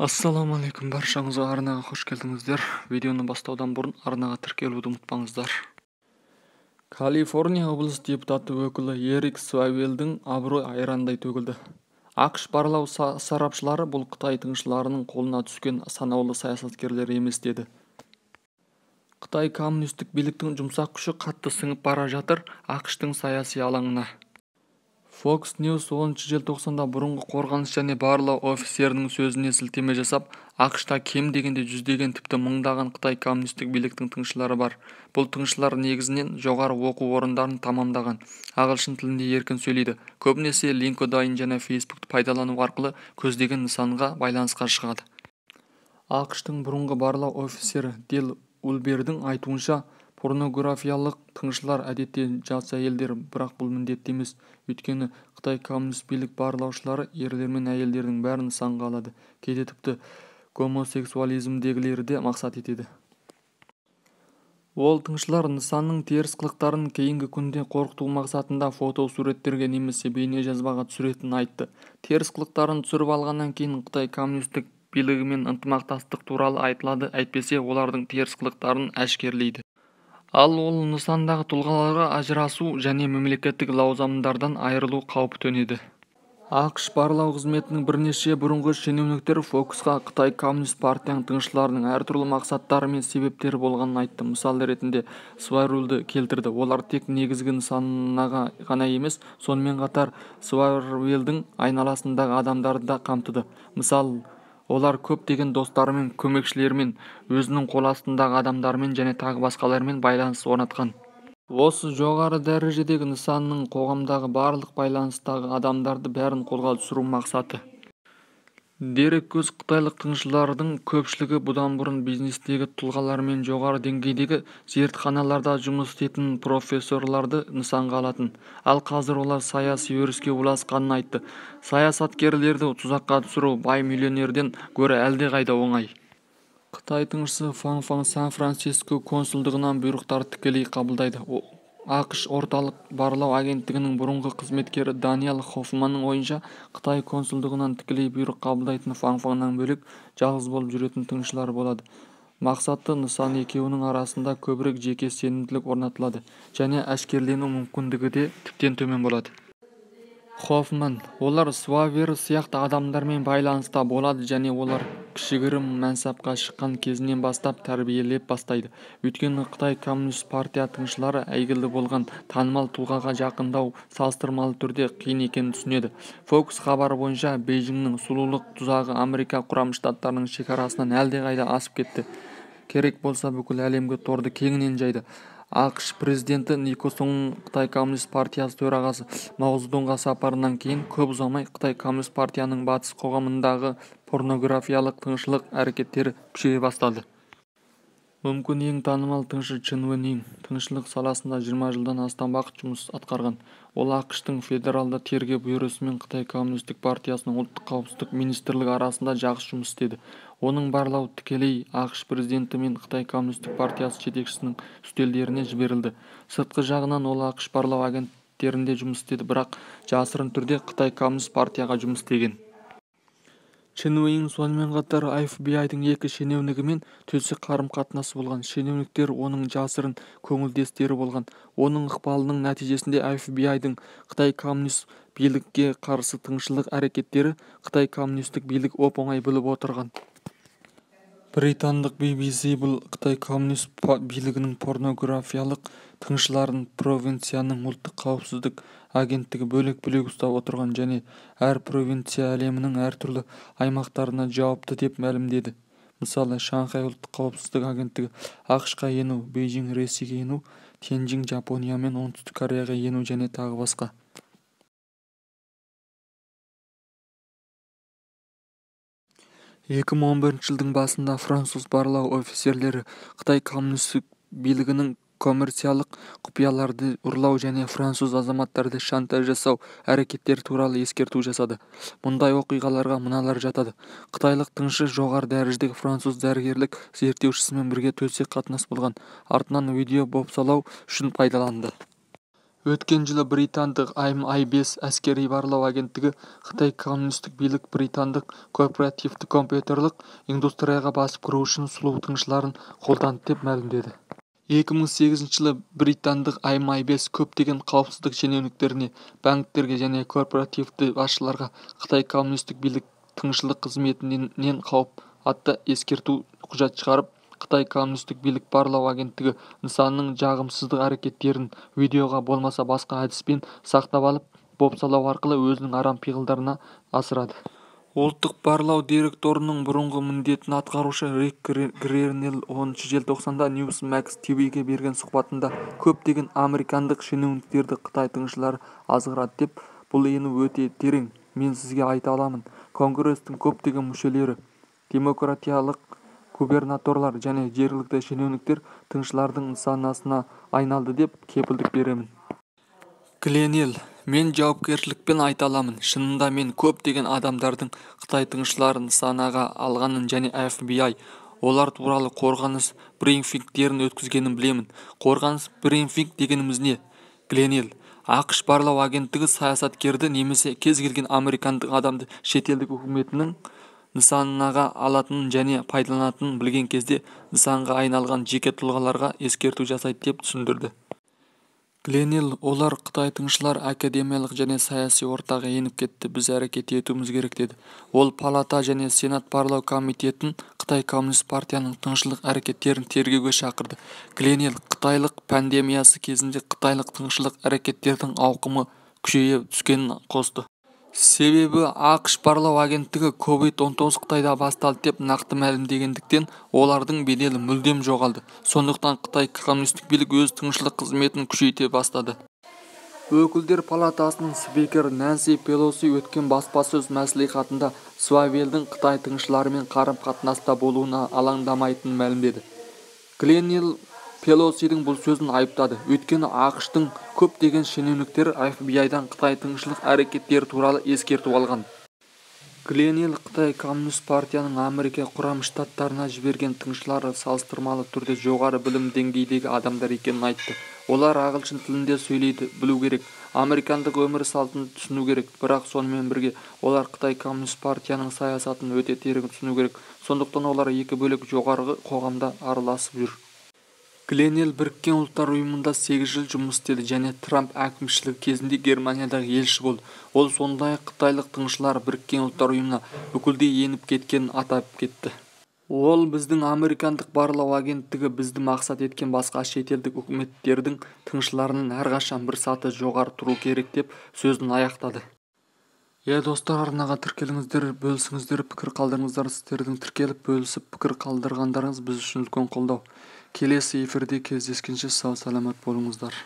Ассалаумағалейкум, баршаңызға арнаға қош келдіңіздер. Видеоны бастаудан бұрын арнаға тіркелуді ұмытпаңыздар. Калифорния облысы депутаты өкілі Эрик Свавелдің абырой айрандай төгілді. ақш барлау сарапшылары бұл Қытай тыңшыларының қолына түскен санаулы саясаткерлер емес деді. Қытай коммунистік биліктің жұмсақ күші қатты сіңіп бара жатыр ақштың саяси алаңына. Fox News 10 желтоқсанда бұрынғы қорғаныс және барлау офицерінің сөзіне сілтеме жасап, ақшта кем дегенде жүздеген тіпті мыңдаған Қытай коммунистік биліктің тыңшылары бар. Бұл тыңшылар негізінен жоғары оқу орындарын тамамдаған, ағылшын тілінде еркін сөйлейді. Көбінесе LinkedIn және Facebook'ты пайдалану арқылы көздеген нысанға байланысқа шығады. ақштың бұрынғы барлау офицері Дел Ульбердің айтуынша, порнографиялық тыңшылар әдетте жас әйелдер, бірақ бұл міндетті емес. Өйткені Қытай коммунист билік барлаушылары ерлер мен әйелдердің бәрін нысанға алады, кейде тіпті гомосексуализмдегілерді мақсат етеді. Ол тыңшылар нысанның теріс қылықтарын кейінгі күнде қорқыту мақсатында фото суреттерге немесе бейне жазбаға түсіретінін айтты. Теріс қылықтарын түсіріп алғаннан кейін Қытай коммунистік билігімен ынтымақтастық туралы айтылады, әйтпесе олардың теріс қылықтарын әшкерлейді. Ал ол нысандағы тұлғаларға ажырасу және мемлекеттік лауазымдардан айырылу қаупі төнеді. ақш барлау қызметінің бірнеше бұрынғы шенеуніктері Foxқа Қытай коммунист партияның тыңшыларының әртүрлі мақсаттары мен себептері болғанын айтты. Мысал ретінде Свавелді келтірді. Олар тек негізгі нысанаға ғана емес, сонымен қатар Свавелдің айналасындағы адамдарды да қамтыды. Мысал, олар көптеген достарымен, көмекшілермен, өзінің қол астындағы адамдармен және тағы басқалармен байланыс орнатқан. Осы жоғары дәрежедегі нысанның қоғамдағы барлық байланыстағы адамдарды бәрін қолға түсіру мақсаты. Дереккөз қытайлық тыңшылардың көпшілігі бұдан бұрын бизнестегі тұлғалар мен жоғары деңгейдегі зертханаларда жұмыс істейтін профессорларды нысанға алатын. Ал қазір олар саяси өріске ұласқанын айтты. Саясаткерлерді тұзаққа түсіру бай миллионерден гөрі әлдеқайда оңай. Қытай тыңшысы Фан Сан-Франциско консулдығынан бұйрықтар тікелей қабылдайды. ақш орталық барлау агенттігінің бұрынғы қызметкері Даниэл Хоффманның ойынша, Қытай консулдығынан тікелей бұйрық қабылдайтын Фан-Фаннан бөлек жалғыз болып жүретін тыңшылар болады. Мақсаты нысан екеуінің арасында көбірек жеке сенімділік орнатылады және әшкерлену мүмкіндігі де тіптен төмен болады. Хоффман: олар Свавел сияқты адамдармен байланыста болады және олар кішігірім мәнсапқа шыққан кезінен бастап тәрбиелеп бастайды. Өйткені Қытай коммунист партия тыңшылары әйгілі болған танымал тұлғаға жақындау салыстырмалы түрде қиын екенін түсінеді. Fox хабары бойынша, Бейжіңнің сұлулық тұзағы Америка құрама штаттарының шекарасынан әлдеқайда асып кетті. Керек болса бүкіл әлемге торды кеңінен жайды. ақш президенті Никсон Қытай коммунист партиясы төрағасы Мао Цзедунға сапарынан кейін көп ұзамай Қытай коммунист партияның батыс қоғамындағы порнографиялық тыңшылық әрекеттері күшейе бастады. Мүмкін ең танымал тыңшы Чен Уэнин тыңшылық саласында 20 жылдан астам уақыт жұмыс атқарған. Ол ақштың федералды тергеу бюросы мен Қытай коммунистік партиясының ұлттық қауіпсіздік министрлігі арасында жақсы жұмыс істеді. Оның барлау тікелей ақш президенті мен Қытай коммунистік партиясы жетекшісінің үстелдеріне жіберілді. Сыртқы жағынан ол ақш барлау агенттерінде жұмыс істеді, бірақ жасырын түрде Қытай коммунист партияға жұмыс істеген. Чен Уэнин сонымен қатар FBI-дың екі шенеунігімен төсек қарым-қатынасы болған. Шенеуніктер оның жасырын көңілдестері болған. Оның ықпалының нәтижесінде FBI-дың Қытай коммунист билікке қарсы тыңшылық әрекеттері Қытай коммунистік билік оп-оңай біліп отырған. Британдық BBC бұл Қытай коммунист билігінің порнографиялық тыңшыларын провинцияның ұлттық қауіпсіздік агенттігі бөлек-бөлек ұстап отырған және әр провинция әлемінің әртүрлі аймақтарына жауапты деп мәлімдеді. Мысалы, Шанхай ұлттық қауіпсіздік агенттігі ақш-қа ену, Бейжің Ресейге ену, Тяньжин Жапония мен Оңтүстік Кореяға ену және тағы басқа. 2011 жылдың басында француз барлау офицерлері Қытай коммунистік билігінің коммерциялық құпияларды ұрлау және француз азаматтарды шантаж жасау әрекеттері туралы ескерту жасады. Мұндай оқиғаларға мыналар жатады. Қытайлық тыңшы жоғары дәрежедегі француз дәрігерлік зерттеушісімен бірге төсек қатынас болған, артынан видео бопсалау үшін пайдаланды. Өткен жылы британдық MI5 әскери барлау агенттігі Қытай коммунистік билік британдық корпоративті компьютерлік индустрияға басып кіру үшін сұлу тыңшыларын қолданды деп мәлімдеді. 2008 жылы британдық MI5 көптеген қауіпсіздік шенеуніктеріне, банктерге және корпоративті басшыларға Қытай коммунистік билік тыңшылық қызметінен қауіп атты ескерту құжат шығарып, Қытай коммунистік билік барлау агенттігі нысанның жағымсыздық әрекеттерін видеоға болмаса басқа әдіспен сақтап алып, бопсалау арқылы өзінің арам пиғылдарына асырады. Ұлттық барлау директорының бұрынғы міндетін атқарушы Рик Гренелл 10 желтоқсанда Newsmax TV-ге берген сұхбатында көптеген американдық шенеуніктерді Қытай тыңшылары азғырады деп, бұл ені өте терең, мен сізге айта аламын. Конгресстің көптеген мүшелері, демократиялық губернаторлар және жергілікті шенеуніктер тыңшылардың нысанасына айналды деп кепілдік беремін. Гренелл: мен жауапкершілікпен айта аламын, шынында мен көптеген адамдардың Қытай тыңшыларын нысанаға алғанын және FBI олар туралы қорғаныс брифингтерін өткізгенін білемін. Қорғаныс брифинг дегеніміз не? Гренелл: ақш барлау агенттігі саясаткерді немесе кез келген американдық адамды шетелдік үкіметінің нысанаға алатынын және пайдаланатынын білген кезде нысанға айналған жеке тұлғаларға ескерту жасайды деп түсіндірді. Гренелл: олар Қытай тыңшылар академиялық және саяси ортаға еніп кетті, біз әрекет етуіміз керек деді. Ол палата және сенат барлау комитетін Қытай коммунист партияның тыңшылық әрекеттерін тергеуге шақырды. Гренелл қытайлық пандемиясы кезінде қытайлық тыңшылық әрекеттердің ауқымы күшейе түскенін қосты. Себебі ақш барлау агенттігі COVID-19 Қытайда басталды деп нақты мәлімдегендіктен олардың беделі мүлдем жоғалды. Сондықтан Қытай коммунистік билік өз тыңшылық қызметін күшейте бастады. Өкілдер палатасының спикері Нэнси Пелоси өткен баспасөз мәслихатында Суавелдің Қытай тыңшыларымен қарым-қатынаста болуына алаңдамайтынын мәлімдеді. Гренелл Пелосидің бұл сөзін айыптады, өйткені ақш-тың көптеген шенеуніктері FBI-дан Қытай тыңшылық әрекеттері туралы ескерту алған. Гренелл Қытай коммунист партияның Америка құрама штаттарына жіберген тыңшылары салыстырмалы түрде жоғары білім деңгейдегі адамдар екенін айтты. Олар ағылшын тілінде сөйлейді, білу керек, американдық өмір салтын түсіну керек, бірақ сонымен бірге олар Қытай коммунист партияның саясатын өте терең түсіну керек. Сондықтан олар екі бөлек жоғарғы қоғамда араласып жүр. Гренелл Біріккен ұлттар ұйымында 8 жыл жұмыс істеді және Трамп әкімшілігі кезінде Германиядағы елші болды. Ол сондай-ақ қытайлық тыңшылар Біріккен ұлттар ұйымына бүкілдей еніп кеткенін атап кетті. Ол біздің американдық барлау агенттігі бізді мақсат еткен басқа шетелдік үкіметтердің тыңшыларының әрқашан бір саты жоғары тұру керек деп сөзін аяқтады. Достар, арнаға тіркеліңіздер, бөлісіңіздер, пікір қалдырыңыздар. Сіздердің тіркеліп бөлісіп пікір қалдырғандарыңыз біз үшін үлкен қолдау. Келесі эфирде кездескенше сау саламат болыңыздар.